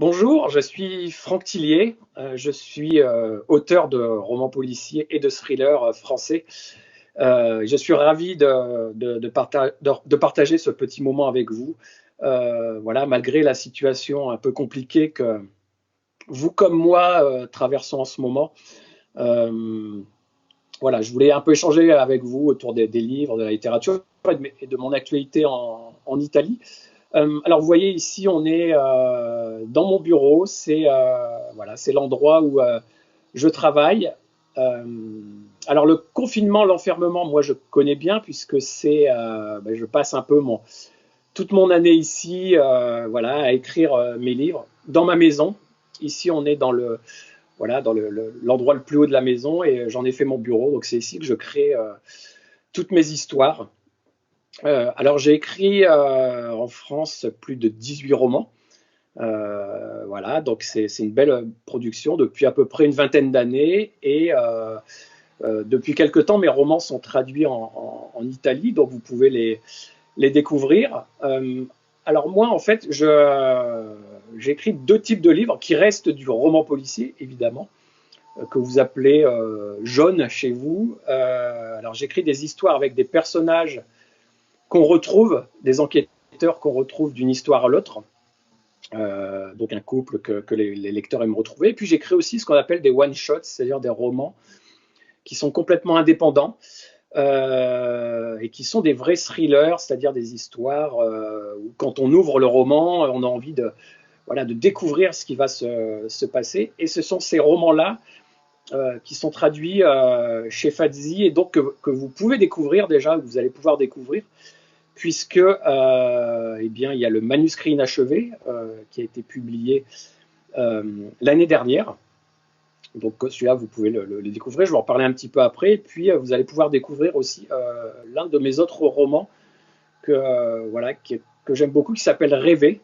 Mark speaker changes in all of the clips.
Speaker 1: Bonjour, je suis Franck Tillier, je suis auteur de romans policiers et de thrillers français. Je suis ravi de partager ce petit moment avec vous. Voilà, malgré la situation un peu compliquée que vous comme moi traversons en ce moment. Euh, voilà, je voulais un peu échanger avec vous autour des livres, de la littérature et de mon actualité en Italie. Alors vous voyez ici, on est dans mon bureau, c'est voilà, c'est l'endroit où je travaille. Euh, alors le confinement, l'enfermement, moi je connais bien puisque je passe un peu toute mon année ici, voilà, à écrire mes livres dans ma maison. Ici, on est dans l'endroit le plus haut de la maison et j'en ai fait mon bureau. Donc c'est ici que je crée toutes mes histoires. Alors j'ai écrit en France plus de 18 romans. Voilà, donc c'est une belle production depuis à peu près une vingtaine d'années et depuis quelque temps mes romans sont traduits en Italie, donc vous pouvez les découvrir. Alors moi en fait j'écris deux types de livres qui restent du roman policier évidemment, que vous appelez jaune chez vous. Alors j'écris des histoires avec des personnages qu'on retrouve, des enquêteurs qu'on retrouve d'une histoire à l'autre. Donc un couple que les lecteurs aiment retrouver. Et puis j'écris aussi ce qu'on appelle des one-shots, c'est-à-dire des romans qui sont complètement indépendants et qui sont des vrais thrillers, c'est-à-dire des histoires où quand on ouvre le roman, on a envie voilà, de découvrir ce qui va se passer. Et ce sont ces romans-là qui sont traduits chez Fadzi et donc que vous pouvez découvrir déjà, que vous allez pouvoir découvrir puisque eh bien, il y a le manuscrit inachevé qui a été publié l'année dernière. Donc celui-là, vous pouvez le découvrir. Je vais en parler un petit peu après. Et puis, vous allez pouvoir découvrir aussi l'un de mes autres romans voilà, que j'aime beaucoup, qui s'appelle Rêver,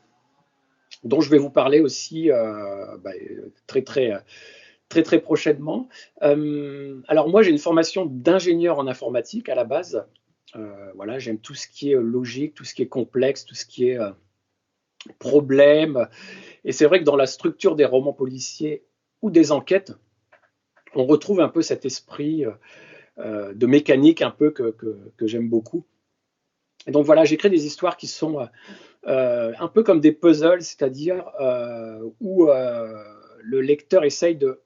Speaker 1: dont je vais vous parler aussi très, très, très, très prochainement. Alors moi, j'ai une formation d'ingénieur en informatique à la base. Voilà, j'aime tout ce qui est logique, tout ce qui est complexe, tout ce qui est problème. Et c'est vrai que dans la structure des romans policiers ou des enquêtes, on retrouve un peu cet esprit de mécanique un peu que j'aime beaucoup. Et donc voilà, j'écris des histoires qui sont un peu comme des puzzles, c'est-à-dire où le lecteur essaye de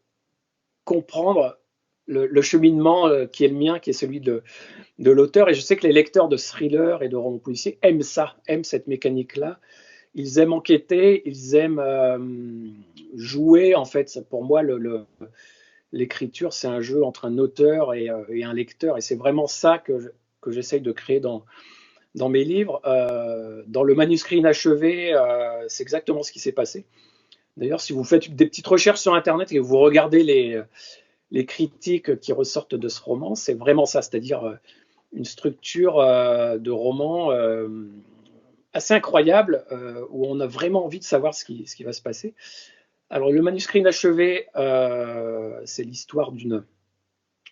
Speaker 1: comprendre le cheminement qui est le mien, qui est celui de l'auteur. Et je sais que les lecteurs de thrillers et de romans policiers aiment ça, aiment cette mécanique-là. Ils aiment enquêter, ils aiment jouer. En fait, pour moi, l'écriture, c'est un jeu entre un auteur et un lecteur. Et c'est vraiment ça que j'essaye de créer dans mes livres. Dans le manuscrit inachevé, c'est exactement ce qui s'est passé. D'ailleurs, si vous faites des petites recherches sur Internet et que vous regardez les critiques qui ressortent de ce roman, c'est vraiment ça, c'est-à-dire une structure de roman assez incroyable où on a vraiment envie de savoir ce qui va se passer. Alors, le manuscrit inachevé, c'est l'histoire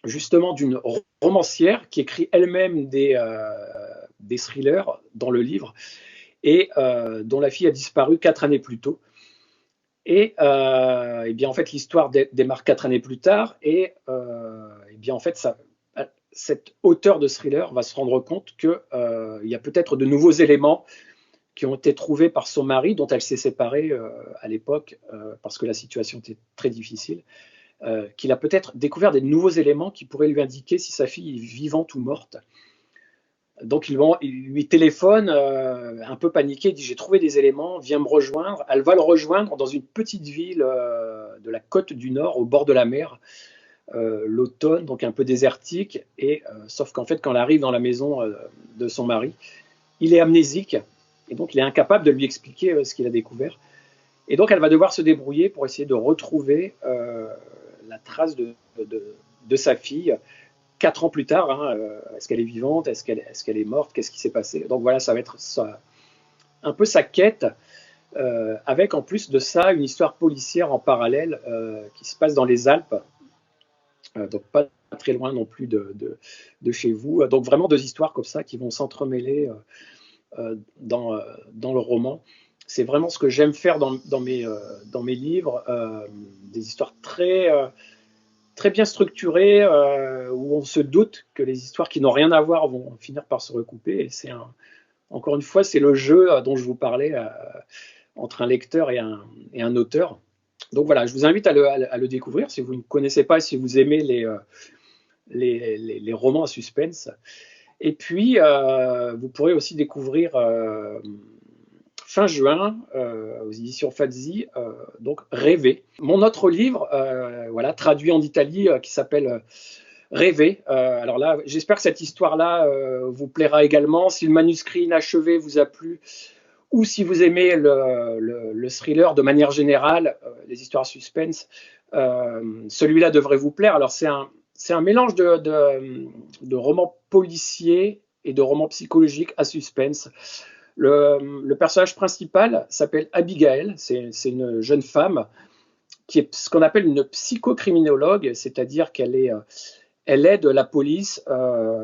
Speaker 1: justement d'une romancière qui écrit elle-même des thrillers dans le livre et dont la fille a disparu 4 années plus tôt. Et bien en fait l'histoire démarre 4 années plus tard et bien en fait cet auteur de thriller va se rendre compte qu'il y a peut-être de nouveaux éléments qui ont été trouvés par son mari dont elle s'est séparée à l'époque parce que la situation était très difficile, qu'il a peut-être découvert des nouveaux éléments qui pourraient lui indiquer si sa fille est vivante ou morte. Donc il lui téléphone un peu paniqué, il dit j'ai trouvé des éléments, viens me rejoindre. Elle va le rejoindre dans une petite ville de la côte du Nord, au bord de la mer, l'automne, donc un peu désertique. Et sauf qu'en fait, quand elle arrive dans la maison de son mari, il est amnésique et donc il est incapable de lui expliquer ce qu'il a découvert. Et donc elle va devoir se débrouiller pour essayer de retrouver la trace de sa fille 4 ans plus tard, hein, est-ce qu'elle est vivante, est-ce qu'elle est morte, qu'est-ce qui s'est passé. Donc voilà, ça va être un peu sa quête, avec en plus de ça une histoire policière en parallèle qui se passe dans les Alpes, donc pas très loin non plus de chez vous. Donc vraiment deux histoires comme ça qui vont s'entremêler dans le roman. c'est vraiment ce que j'aime faire dans mes livres, des histoires très bien structurées, où on se doute que les histoires qui n'ont rien à voir vont finir par se recouper. Et encore une fois, c'est le jeu dont je vous parlais, entre un lecteur et un auteur. Donc voilà, je vous invite à le découvrir si vous ne connaissez pas, si vous aimez les romans à suspense. Et puis, vous pourrez aussi découvrir fin juin aux éditions Fazzi, donc Rêver. Mon autre livre, voilà, traduit en Italie, qui s'appelle Rêver. Alors là, j'espère que cette histoire-là vous plaira également. Si le manuscrit inachevé vous a plu, ou si vous aimez le thriller de manière générale, les histoires suspense, celui-là devrait vous plaire. Alors c'est un mélange de romans policiers et de romans psychologiques à suspense. Le personnage principal s'appelle Abigail, c'est une jeune femme qui est ce qu'on appelle une psychocriminologue, c'est-à-dire elle aide la police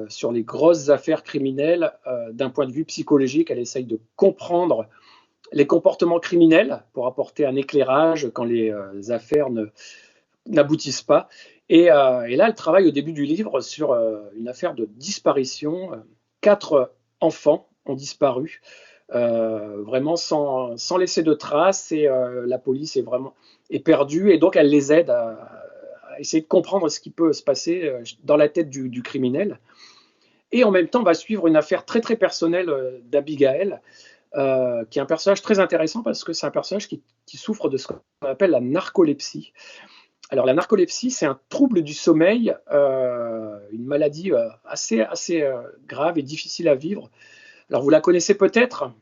Speaker 1: sur les grosses affaires criminelles d'un point de vue psychologique. Elle essaye de comprendre les comportements criminels pour apporter un éclairage quand les affaires n'aboutissent pas. Et là, elle travaille au début du livre sur une affaire de disparition. 4 enfants ont disparu, vraiment sans laisser de traces, et la police est perdue, et donc elle les aide à essayer de comprendre ce qui peut se passer dans la tête du criminel. Et en même temps, on va suivre une affaire très très personnelle d'Abigail, qui est un personnage très intéressant parce que c'est un personnage qui souffre de ce qu'on appelle la narcolepsie. Alors la narcolepsie, c'est un trouble du sommeil, une maladie assez grave et difficile à vivre. Alors vous la connaissez peut-être.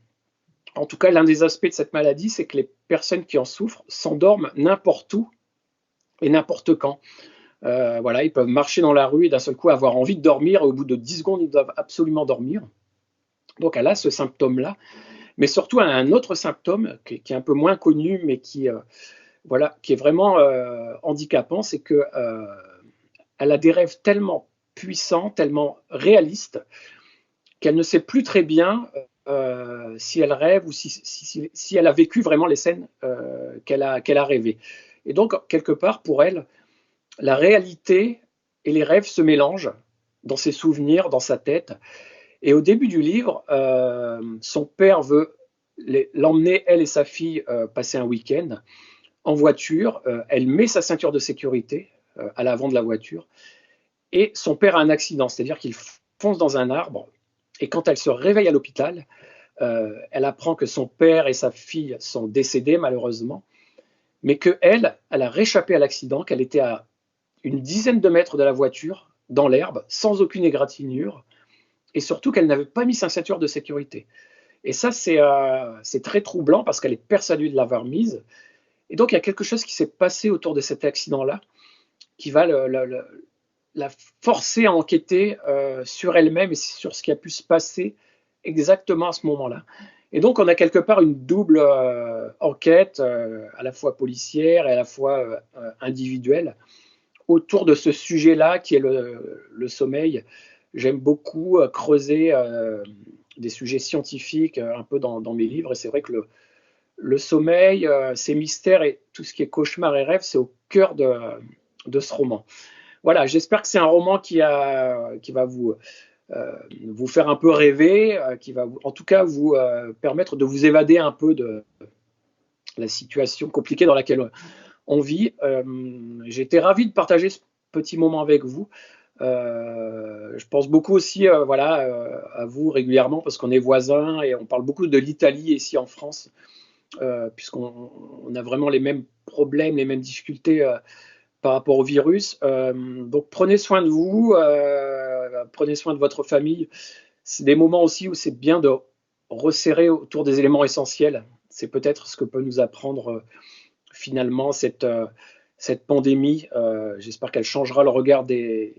Speaker 1: En tout cas, l'un des aspects de cette maladie, c'est que les personnes qui en souffrent s'endorment n'importe où et n'importe quand. Voilà, ils peuvent marcher dans la rue et d'un seul coup avoir envie de dormir, et au bout de 10 secondes, ils doivent absolument dormir. Donc elle a ce symptôme-là, mais surtout elle a un autre symptôme qui est un peu moins connu, mais qui est vraiment handicapant, c'est que elle a des rêves tellement puissants, tellement réalistes, qu'elle ne sait plus très bien si elle rêve ou si elle a vécu vraiment les scènes qu'elle a rêvées. Et donc, quelque part, pour elle, la réalité et les rêves se mélangent dans ses souvenirs, dans sa tête. Et au début du livre, son père veut l'emmener, elle et sa fille, passer un week-end en voiture. Elle met sa ceinture de sécurité à l'avant de la voiture, et son père a un accident, c'est-à-dire qu'il fonce dans un arbre, et quand elle se réveille à l'hôpital, elle apprend que son père et sa fille sont décédés malheureusement, mais qu'elle a réchappé à l'accident, qu'elle était à une dizaine de mètres de la voiture, dans l'herbe, sans aucune égratignure, et surtout qu'elle n'avait pas mis sa ceinture de sécurité. Et ça, c'est très troublant parce qu'elle est persuadée de l'avoir mise. Et donc, il y a quelque chose qui s'est passé autour de cet accident-là qui va la forcer à enquêter sur elle-même et sur ce qui a pu se passer exactement à ce moment-là. Et donc, on a quelque part une double enquête, à la fois policière et à la fois individuelle, autour de ce sujet-là qui est le sommeil. J'aime beaucoup creuser des sujets scientifiques un peu dans mes livres, et c'est vrai que le sommeil, ses mystères et tout ce qui est cauchemar et rêve, c'est au cœur de ce roman. Voilà, j'espère que c'est un roman qui va vous faire un peu rêver, qui va en tout cas vous permettre de vous évader un peu de la situation compliquée dans laquelle on vit. J'ai été ravi de partager ce petit moment avec vous. Je pense beaucoup aussi à vous régulièrement parce qu'on est voisins et on parle beaucoup de l'Italie ici en France, puisqu'on a vraiment les mêmes problèmes, les mêmes difficultés par rapport au virus. Donc prenez soin de vous, prenez soin de votre famille. C'est des moments aussi où c'est bien de resserrer autour des éléments essentiels. C'est peut-être ce que peut nous apprendre finalement cette pandémie. J'espère qu'elle changera le regard de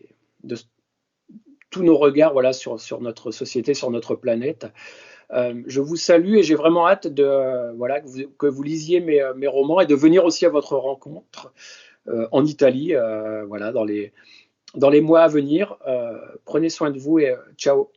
Speaker 1: tous nos regards, voilà, sur notre société, sur notre planète. Je vous salue et j'ai vraiment hâte que vous lisiez mes romans et de venir aussi à votre rencontre en Italie, voilà, dans les mois à venir. Prenez soin de vous et ciao.